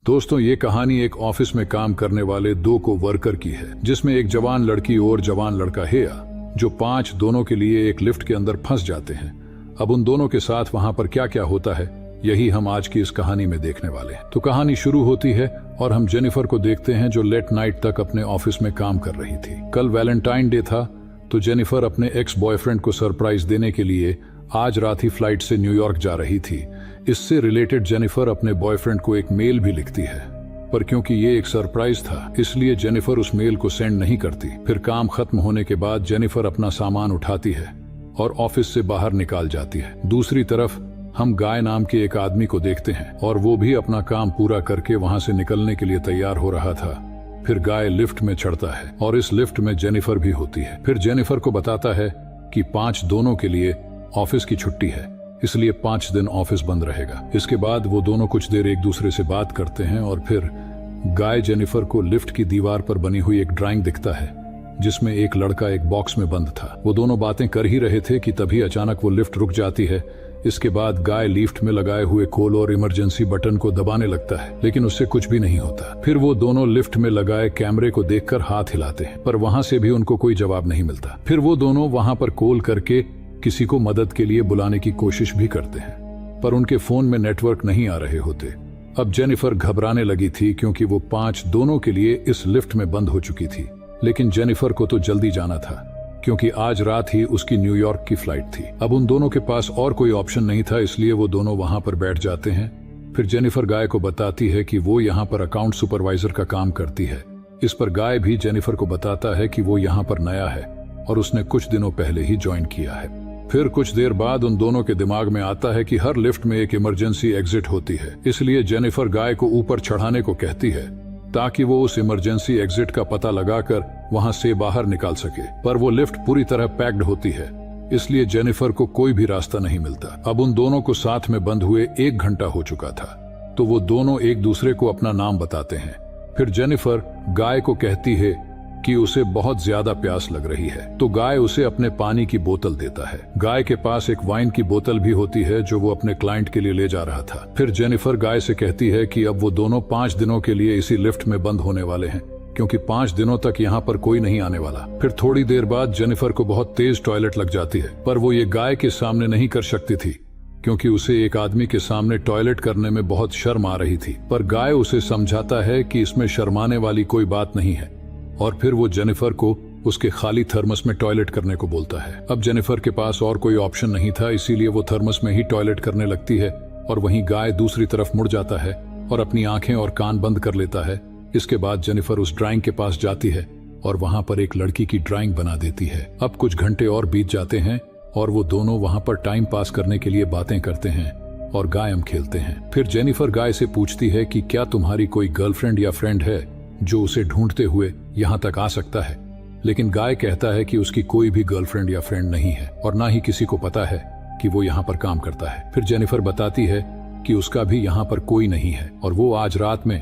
दोस्तों, ये कहानी एक ऑफिस में काम करने वाले दो को वर्कर की है, जिसमें एक जवान लड़की और जवान लड़का है जो पांच दोनों के लिए एक लिफ्ट के अंदर फंस जाते हैं। अब उन दोनों के साथ वहां पर क्या क्या होता है, यही हम आज की इस कहानी में देखने वाले हैं। तो कहानी शुरू होती है और हम जेनिफर को देखते हैं जो लेट नाइट तक अपने ऑफिस में काम कर रही थी। कल वैलेंटाइन डे था, तो जेनिफर अपने एक्स बॉयफ्रेंड को सरप्राइज देने के लिए आज रात ही फ्लाइट से न्यूयॉर्क जा रही थी। इससे रिलेटेड जेनिफर अपने बॉयफ्रेंड को एक मेल भी लिखती है, पर क्योंकि ये एक सरप्राइज था इसलिए जेनिफर उस मेल को सेंड नहीं करती। फिर काम खत्म होने के बाद जेनिफर अपना सामान उठाती है और ऑफिस से बाहर निकाल जाती है। दूसरी तरफ हम गाय नाम के एक आदमी को देखते हैं और वो भी अपना काम पूरा करके वहां से निकलने के लिए तैयार हो रहा था। फिर गाय लिफ्ट में चढ़ता है और इस लिफ्ट में जेनिफर भी होती है। फिर जेनिफर को बताता है कि पांच दोनों के लिए ऑफिस की छुट्टी है, इसलिए 5 दिन ऑफिस बंद रहेगा। इसके बाद वो दोनों कुछ देर एक दूसरे से बात करते हैं और फिर गाय जेनिफर को लिफ्ट की दीवार पर बनी हुई एक ड्राइंग दिखता है जिसमें एक लड़का एक बॉक्स में बंद था। वो दोनों बातें कर ही रहे थे कि तभी अचानक वो लिफ्ट रुक जाती है। इसके बाद गाय लिफ्ट में लगाए हुए कॉल और इमरजेंसी बटन को दबाने लगता है, लेकिन उससे कुछ भी नहीं होता। फिर वो दोनों लिफ्ट में लगाए कैमरे को देखकर हाथ हिलाते हैं, पर वहां से भी उनको कोई जवाब नहीं मिलता। फिर वो दोनों वहां पर कॉल करके किसी को मदद के लिए बुलाने की कोशिश भी करते हैं, पर उनके फोन में नेटवर्क नहीं आ रहे होते। अब जेनिफर घबराने लगी थी क्योंकि वो पांच दोनों के लिए इस लिफ्ट में बंद हो चुकी थी। लेकिन जेनिफर को तो जल्दी जाना था क्योंकि आज रात ही उसकी न्यूयॉर्क की फ्लाइट थी। अब उन दोनों के पास और कोई ऑप्शन नहीं था, इसलिए वो दोनों वहां पर बैठ जाते हैं। फिर जेनिफर गाय को बताती है कि वो यहाँ पर अकाउंट सुपरवाइजर का काम करती है। इस पर गाय भी जेनिफर को बताता है कि वो यहाँ पर नया है और उसने कुछ दिनों पहले ही ज्वाइन किया है। फिर कुछ देर बाद उन दोनों के दिमाग में आता है कि हर लिफ्ट में एक इमरजेंसी एग्जिट होती है, इसलिए जेनिफर गाय को ऊपर चढ़ाने को कहती है ताकि वो उस इमरजेंसी एग्जिट का पता लगाकर वहां से बाहर निकाल सके। पर वो लिफ्ट पूरी तरह पैक्ड होती है, इसलिए जेनिफर को कोई भी रास्ता नहीं मिलता। अब उन दोनों को साथ में बंद हुए 1 घंटा हो चुका था, तो वो दोनों एक दूसरे को अपना नाम बताते हैं। फिर जेनिफर गाय को कहती है कि उसे बहुत ज्यादा प्यास लग रही है, तो गाय उसे अपने पानी की बोतल देता है। गाय के पास एक वाइन की बोतल भी होती है जो वो अपने क्लाइंट के लिए ले जा रहा था। फिर जेनिफर गाय से कहती है कि अब वो दोनों 5 दिनों के लिए इसी लिफ्ट में बंद होने वाले हैं क्योंकि 5 दिनों तक यहाँ पर कोई नहीं आने वाला। फिर थोड़ी देर बाद जेनिफर को बहुत तेज टॉयलेट लग जाती है, पर वो ये गाय के सामने नहीं कर सकती थी क्योंकि उसे एक आदमी के सामने टॉयलेट करने में बहुत शर्म आ रही थी। पर गाय उसे समझाता है कि इसमें शर्माने वाली कोई बात नहीं है और फिर वो जेनिफर को उसके खाली थर्मस में टॉयलेट करने को बोलता है। अब जेनिफर के पास और कोई ऑप्शन नहीं था, इसीलिए वो थर्मस में ही टॉयलेट करने लगती है और वहीं गाय दूसरी तरफ मुड़ जाता है और अपनी आंखें और कान बंद कर लेता है। इसके बाद जेनिफर उस ड्राइंग के पास जाती है और वहां पर एक लड़की की ड्राइंग बना देती है। अब कुछ घंटे और बीत जाते हैं और वो दोनों वहां पर टाइम पास करने के लिए बातें करते हैं और गायम खेलते हैं। फिर जेनिफर गाय से पूछती है कि क्या तुम्हारी कोई गर्लफ्रेंड या फ्रेंड है जो उसे ढूंढते हुए यहाँ तक आ सकता है। लेकिन गाय कहता है कि उसकी कोई भी गर्लफ्रेंड या फ्रेंड नहीं है और ना ही किसी को पता है कि वो यहाँ पर काम करता है। फिर जेनिफर बताती है कि उसका भी यहाँ पर कोई नहीं है और वो आज रात में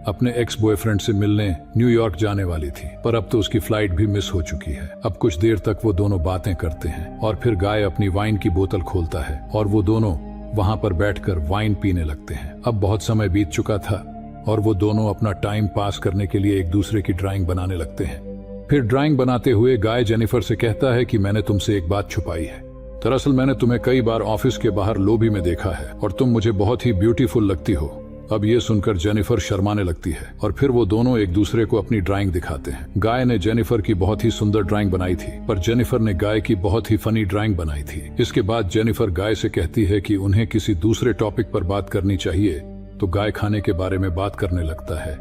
अपने एक्स बॉयफ्रेंड से मिलने न्यूयॉर्क जाने वाली थी, पर अब तो उसकी फ्लाइट भी मिस हो चुकी है। अब कुछ देर तक वो दोनों बातें करते हैं और फिर गाय अपनी वाइन की बोतल खोलता है और वो दोनों वहां पर बैठकर वाइन पीने लगते हैं। अब बहुत समय बीत चुका था और वो दोनों अपना टाइम पास करने के लिए एक दूसरे की ड्राइंग बनाने लगते हैं। फिर ड्राइंग बनाते हुए गाय जेनिफर से कहता है कि मैंने तुमसे एक बात छुपाई है। दरअसल मैंने तुम्हें कई बार ऑफिस के बाहर लॉबी में देखा है और तुम मुझे बहुत ही ब्यूटीफुल लगती हो। अब ये सुनकर जेनिफर शर्माने लगती है और फिर वो दोनों एक दूसरे को अपनी ड्राइंग दिखाते हैं। गाय ने जेनिफर की बहुत ही सुंदर ड्राइंग बनाई थी, पर जेनिफर ने गाय की बहुत ही फनी ड्राइंग बनाई थी। इसके बाद जेनिफर गाय से कहती है कि उन्हें किसी दूसरे टॉपिक पर बात करनी चाहिए, तो गाय खाने के बारे में बात करने लगता है,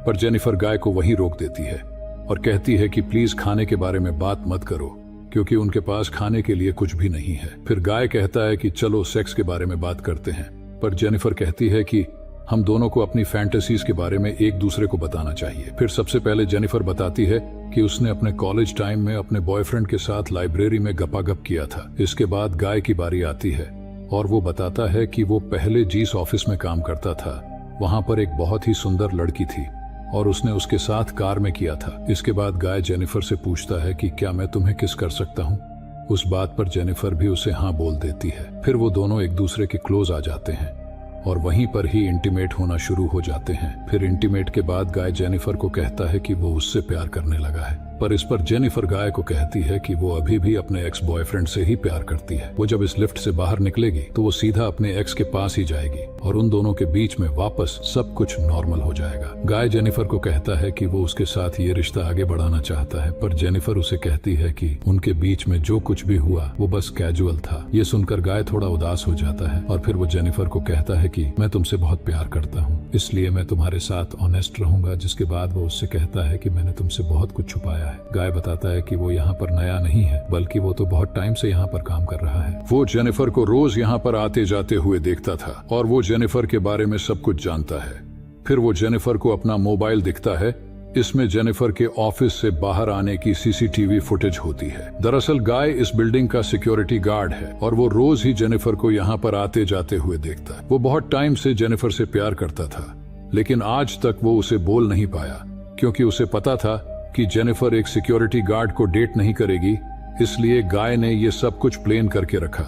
पर जेनिफर गाय को वहीं रोक देती है और कहती है कि प्लीज खाने के बारे में बात मत करो क्योंकि उनके पास खाने के लिए कुछ भी नहीं है। फिर गाय कहता है कि चलो सेक्स के बारे में बात करते हैं, पर जेनिफर कहती है कि हम दोनों को अपनी फैंटेसीज के बारे में एक दूसरे को बताना चाहिए। फिर सबसे पहले जेनिफर बताती है कि उसने अपने कॉलेज टाइम में अपने बॉयफ्रेंड के साथ लाइब्रेरी में गपागप किया था। इसके बाद गाय की बारी आती है और वो बताता है कि वो पहले जिस ऑफिस में काम करता था वहां पर एक बहुत ही सुंदर लड़की थी और उसने उसके साथ कार में किया था। इसके बाद गाय जेनिफर से पूछता है कि क्या मैं तुम्हें किस कर सकता हूँ। उस बात पर जेनिफर भी उसे हाँ बोल देती है। फिर वो दोनों एक दूसरे के क्लोज आ जाते हैं और वहीं पर ही इंटीमेट होना शुरू हो जाते हैं। फिर इंटीमेट के बाद गाय जेनिफर को कहता है कि वो उससे प्यार करने लगा है, पर इस पर जेनिफर गाय को कहती है कि वो अभी भी अपने एक्स बॉयफ्रेंड से ही प्यार करती है। वो जब इस लिफ्ट से बाहर निकलेगी तो वो सीधा अपने एक्स के पास ही जाएगी और उन दोनों के बीच में वापस सब कुछ नॉर्मल हो जाएगा। गाय जेनिफर को कहता है कि वो उसके साथ ये रिश्ता आगे बढ़ाना चाहता है, पर जेनिफर उसे कहती है कि उनके बीच में जो कुछ भी हुआ वो बस कैजुअल था। ये सुनकर गाय थोड़ा उदास हो जाता है और फिर वो जेनिफर को कहता है कि मैं तुमसे बहुत प्यार करता हूँ, इसलिए मैं तुम्हारे साथ ऑनेस्ट रहूंगा। जिसके बाद वो उससे कहता है कि मैंने तुमसे बहुत कुछ छुपाया है। गाय बताता है कि वो यहाँ पर नया नहीं है, बल्कि वो तो बहुत टाइम से यहाँ पर काम कर रहा है। वो जेनिफर को रोज यहाँ पर आते जाते हुए देखता था और वो जेनिफर के बारे में सब कुछ जानता है। फिर वो जेनिफर को अपना मोबाइल दिखता है, इसमें जेनिफर के ऑफिस से बाहर आने की सीसीटीवी फुटेज होती है। दरअसल गाय इस बिल्डिंग का सिक्योरिटी गार्ड है और वो रोज ही जेनिफर को यहाँ पर आते जाते हुए देखता है। वो बहुत टाइम से जेनिफर से प्यार करता था, लेकिन आज तक वो उसे बोल नहीं पाया, क्योंकि उसे पता था कि जेनिफर एक सिक्योरिटी गार्ड को डेट नहीं करेगी। इसलिए गाय ने ये सब कुछ प्लान करके रखा।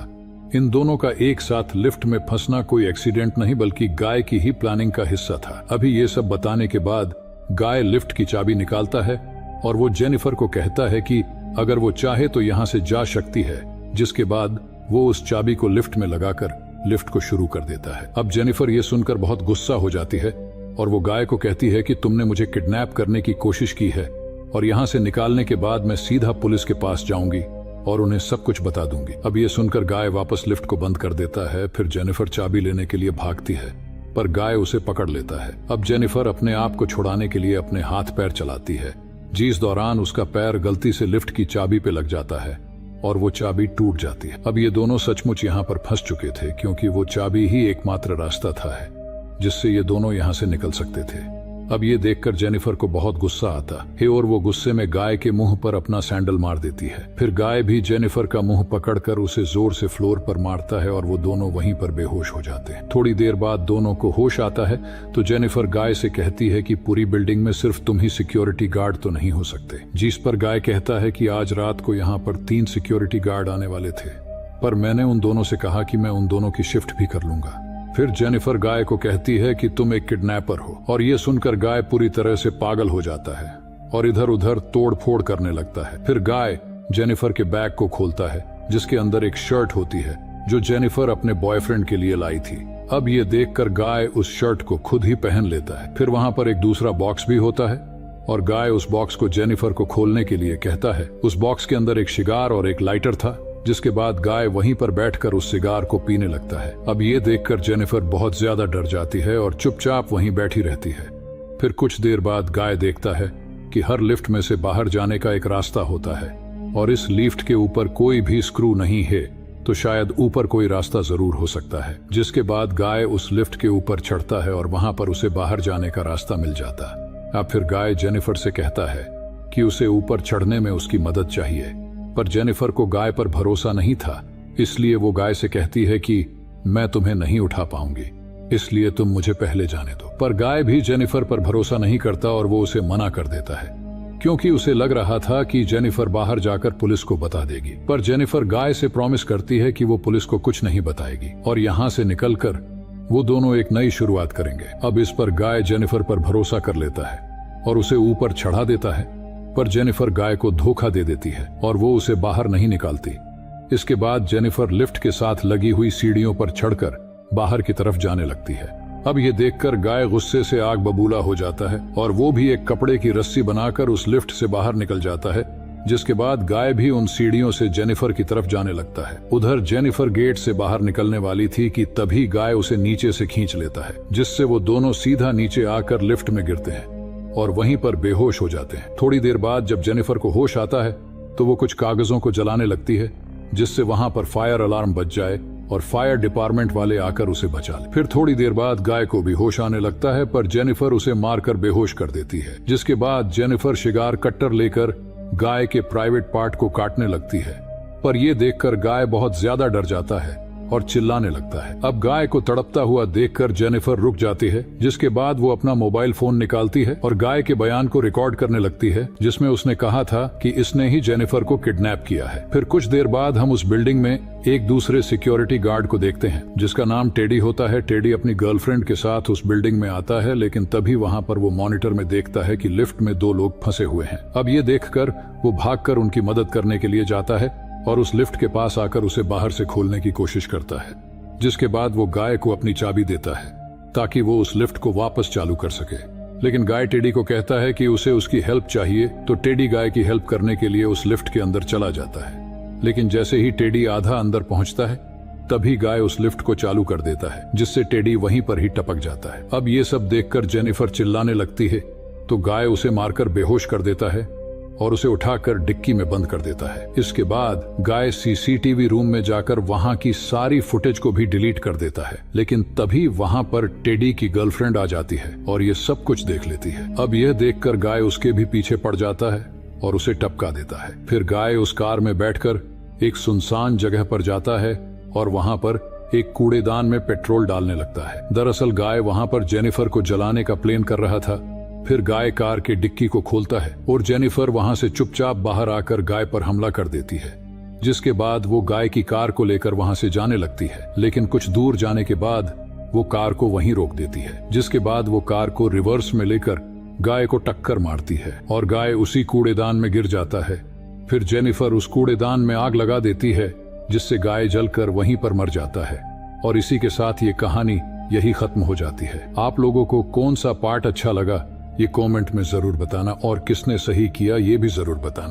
इन दोनों का एक साथ लिफ्ट में फंसना कोई एक्सीडेंट नहीं, बल्कि गाय की ही प्लानिंग का हिस्सा था। अभी ये सब बताने के बाद गाय लिफ्ट की चाबी निकालता है और वो जेनिफर को कहता है कि अगर वो चाहे तो यहाँ से जा सकती है। जिसके बाद वो उस चाबी को लिफ्ट में लगाकर लिफ्ट को शुरू कर देता है। अब जेनिफर ये सुनकर बहुत गुस्सा हो जाती है और वो गाय को कहती है कि तुमने मुझे किडनैप करने की कोशिश की है और यहाँ से निकालने के बाद मैं सीधा पुलिस के पास जाऊंगी और उन्हें सब कुछ बता दूंगी। अब ये सुनकर गाय वापस लिफ्ट को बंद कर देता है। फिर जेनिफर चाबी लेने के लिए भागती है, पर गाय उसे पकड़ लेता है। अब जेनिफर अपने आप को छुड़ाने के लिए अपने हाथ पैर चलाती है, जिस दौरान उसका पैर गलती से लिफ्ट की चाबी पे लग जाता है और वो चाबी टूट जाती है। अब ये दोनों सचमुच यहाँ पर फंस चुके थे, क्योंकि वो चाबी ही एकमात्र रास्ता था जिससे ये दोनों यहाँ से निकल सकते थे। अब ये देखकर जेनिफर को बहुत गुस्सा आता है और वो गुस्से में गाय के मुंह पर अपना सैंडल मार देती है। फिर गाय भी जेनिफर का मुंह पकड़कर उसे जोर से फ्लोर पर मारता है और वो दोनों वहीं पर बेहोश हो जाते हैं। थोड़ी देर बाद दोनों को होश आता है तो जेनिफर गाय से कहती है कि पूरी बिल्डिंग में सिर्फ तुम ही सिक्योरिटी गार्ड तो नहीं हो सकते। जिस पर गाय कहता है कि आज रात को यहाँ पर 3 सिक्योरिटी गार्ड आने वाले थे, पर मैंने उन दोनों से कहा कि मैं उन दोनों की शिफ्ट भी कर लूंगा। फिर जेनिफर गाय को कहती है कि तुम एक किडनैपर हो, और ये सुनकर गाय पूरी तरह से पागल हो जाता है और इधर उधर तोड़ फोड़ करने लगता है। फिर गाय जेनिफर के बैग को खोलता है, जिसके अंदर एक शर्ट होती है जो जेनिफर अपने बॉयफ्रेंड के लिए लाई थी। अब ये देखकर गाय उस शर्ट को खुद ही पहन लेता है। फिर वहां पर एक दूसरा बॉक्स भी होता है और गाय उस बॉक्स को जेनिफर को खोलने के लिए कहता है। उस बॉक्स के अंदर एक सिगार और एक लाइटर था, जिसके बाद गाय वहीं पर बैठकर उस सिगार को पीने लगता है। अब ये देखकर जेनिफर बहुत ज्यादा डर जाती है और चुपचाप वहीं बैठी रहती है। फिर कुछ देर बाद गाय देखता है कि हर लिफ्ट में से बाहर जाने का एक रास्ता होता है और इस लिफ्ट के ऊपर कोई भी स्क्रू नहीं है, तो शायद ऊपर कोई रास्ता जरूर हो सकता है। जिसके बाद गाय उस लिफ्ट के ऊपर चढ़ता है और वहां पर उसे बाहर जाने का रास्ता मिल जाता है। अब फिर गाय जेनिफर से कहता है कि उसे ऊपर चढ़ने में उसकी मदद चाहिए, पर जेनिफर को गाय पर भरोसा नहीं था, इसलिए वो गाय से कहती है कि मैं तुम्हें नहीं उठा पाऊंगी, इसलिए तुम मुझे पहले जाने दो। पर गाय भी जेनिफर पर भरोसा नहीं करता और वो उसे मना कर देता है, क्योंकि उसे लग रहा था कि जेनिफर बाहर जाकर पुलिस को बता देगी। पर जेनिफर गाय से प्रॉमिस करती है कि वो पुलिस को कुछ नहीं बताएगी और यहाँ से निकलकर वो दोनों एक नई शुरुआत करेंगे। अब इस पर गाय जेनिफर पर भरोसा कर लेता है और उसे ऊपर चढ़ा देता है, पर जेनिफर गाय को धोखा दे देती है और वो उसे बाहर नहीं निकालती। इसके बाद जेनिफर लिफ्ट के साथ लगी हुई सीढ़ियों पर चढ़कर बाहर की तरफ जाने लगती है। अब ये देखकर गाय गुस्से से आग बबूला हो जाता है और वो भी एक कपड़े की रस्सी बनाकर उस लिफ्ट से बाहर निकल जाता है। जिसके बाद गाय भी उन सीढ़ियों से जेनिफर की तरफ जाने लगता है। उधर जेनिफर गेट से बाहर निकलने वाली थी कि तभी गाय उसे नीचे से खींच लेता है, जिससे वो दोनों सीधा नीचे आकर लिफ्ट में गिरते हैं और वहीं पर बेहोश हो जाते हैं। थोड़ी देर बाद जब जेनिफर को होश आता है तो वो कुछ कागजों को जलाने लगती है, जिससे वहां पर फायर अलार्म बज जाए और फायर डिपार्टमेंट वाले आकर उसे बचा ले। फिर थोड़ी देर बाद गाय को भी होश आने लगता है, पर जेनिफर उसे मारकर बेहोश कर देती है। जिसके बाद जेनिफर शिकार कट्टर लेकर गाय के प्राइवेट पार्ट को काटने लगती है, पर यह देखकर गाय बहुत ज्यादा डर जाता है और चिल्लाने लगता है। अब गाय को तड़पता हुआ देखकर जेनिफर रुक जाती है, जिसके बाद वो अपना मोबाइल फोन निकालती है और गाय के बयान को रिकॉर्ड करने लगती है, जिसमें उसने कहा था कि इसने ही जेनिफर को किडनैप किया है। फिर कुछ देर बाद हम उस बिल्डिंग में एक दूसरे सिक्योरिटी गार्ड को देखते हैं, जिसका नाम टेडी होता है। टेडी अपनी गर्लफ्रेंड के साथ उस बिल्डिंग में आता है, लेकिन तभी वहां पर वो मॉनिटर में देखता है कि लिफ्ट में 2 लोग फंसे हुए हैं। अब ये देखकर वो भागकर उनकी मदद करने के लिए जाता है और उस लिफ्ट के पास आकर उसे बाहर से खोलने की कोशिश करता है, जिसके बाद वो गाय को अपनी चाबी देता है ताकि वो उस लिफ्ट को वापस चालू कर सके। लेकिन गाय टेडी को कहता है कि उसे उसकी हेल्प चाहिए, तो टेडी गाय की हेल्प करने के लिए उस लिफ्ट के अंदर चला जाता है। लेकिन जैसे ही टेडी आधा अंदर पहुंचता है, तभी गाय उस लिफ्ट को चालू कर देता है, जिससे टेडी वहीं पर ही टपक जाता है। अब ये सब देखकर जेनिफर चिल्लाने लगती है, तो गाय उसे मारकर बेहोश कर देता है और उसे उठाकर डिक्की में बंद कर देता है। इसके बाद गाय सीसीटीवी रूम में जाकर वहां की सारी फुटेज को भी डिलीट कर देता है, लेकिन तभी वहां पर टेडी की गर्लफ्रेंड आ जाती है और ये सब कुछ देख लेती है। अब यह देखकर गाय उसके भी पीछे पड़ जाता है और उसे टपका देता है। फिर गाय उस कार में बैठकर एक सुनसान जगह पर जाता है और वहां पर एक कूड़ेदान में पेट्रोल डालने लगता है। दरअसल गाय वहां पर जेनिफर को जलाने का प्लान कर रहा था। फिर गाय कार के डिक्की को खोलता है और जेनिफर वहां से चुपचाप बाहर आकर गाय पर हमला कर देती है, जिसके बाद वो गाय की कार को लेकर वहां से जाने लगती है। लेकिन कुछ दूर जाने के बाद वो कार को वहीं रोक देती है, जिसके बाद वो कार को रिवर्स में लेकर गाय को टक्कर मारती है और गाय उसी कूड़ेदान में गिर जाता है। फिर जेनिफर उस कूड़ेदान में आग लगा देती है, जिससे गाय जलकर वहीं पर मर जाता है और इसी के साथ ये कहानी यही खत्म हो जाती है। आप लोगों को कौन सा पार्ट अच्छा लगा ये कमेंट में जरूर बताना और किसने सही किया ये भी जरूर बताना।